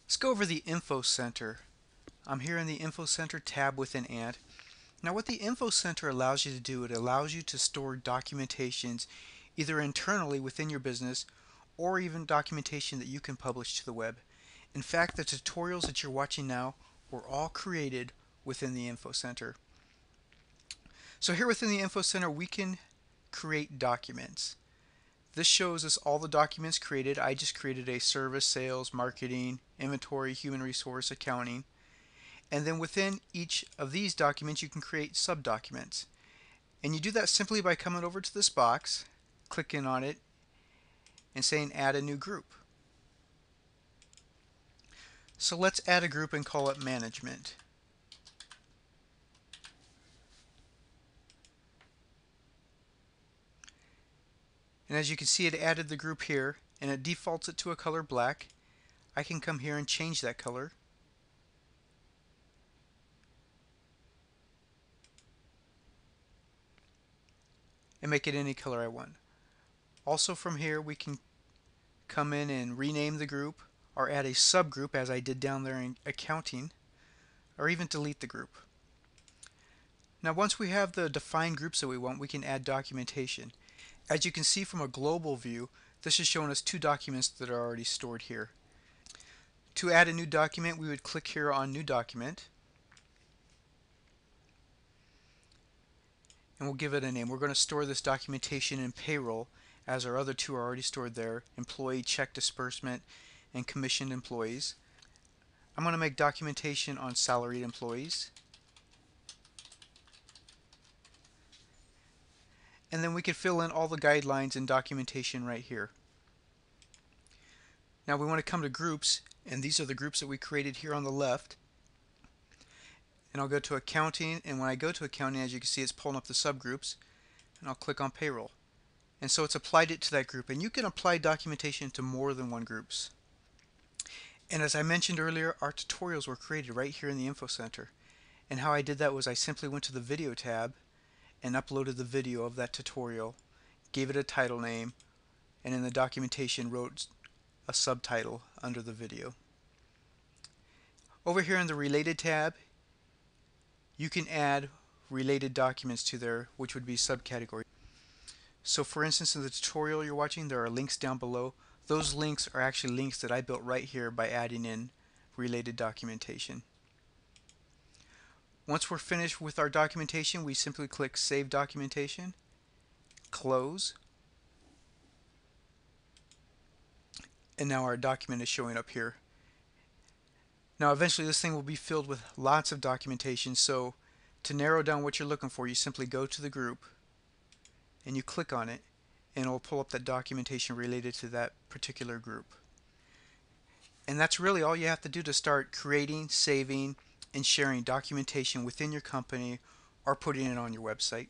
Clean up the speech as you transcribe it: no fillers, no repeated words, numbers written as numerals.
Let's go over the InfoCenter. I'm here in the InfoCenter tab within Ant. Now what the InfoCenter allows you to do, it allows you to store documentations either internally within your business or even documentation that you can publish to the web. In fact, the tutorials that you're watching now were all created within the InfoCenter. So here within the InfoCenter we can create documents. This shows us all the documents created. I just created a service, sales, marketing, inventory, human resource, accounting. And then within each of these documents you can create subdocuments. And you do that simply by coming over to this box, clicking on it, and saying add a new group. So let's add a group and call it management. And as you can see, it added the group here and it defaults it to a color black. I can come here and change that color. And make it any color I want. Also from here we can come in and rename the group or add a subgroup as I did down there in accounting, or even delete the group. Now once we have the defined groups that we want, we can add documentation. As you can see from a global view, this is showing us two documents that are already stored here. To add a new document, we would click here on New Document and we'll give it a name. We're going to store this documentation in payroll, as our other two are already stored there: employee check disbursement and commissioned employees. I'm going to make documentation on salaried employees. And then we can fill in all the guidelines and documentation right here. Now we want to come to groups, and these are the groups that we created here on the left. And I'll go to accounting, and when I go to accounting, as you can see, it's pulling up the subgroups, and I'll click on payroll. And so it's applied it to that group, and you can apply documentation to more than one groups. And as I mentioned earlier, our tutorials were created right here in the InfoCenter. And how I did that was I simply went to the video tab and uploaded the video of that tutorial, gave it a title name, and in the documentation wrote a subtitle under the video. Over here in the Related tab, you can add related documents to there, which would be subcategories. So for instance, in the tutorial you're watching, there are links down below. Those links are actually links that I built right here by adding in related documentation. Once we're finished with our documentation, we simply click Save Documentation, Close, and now our document is showing up here. Now eventually this thing will be filled with lots of documentation, so to narrow down what you're looking for, you simply go to the group and you click on it, and it will pull up that documentation related to that particular group. And that's really all you have to do to start creating, saving, and sharing documentation within your company or putting it on your website.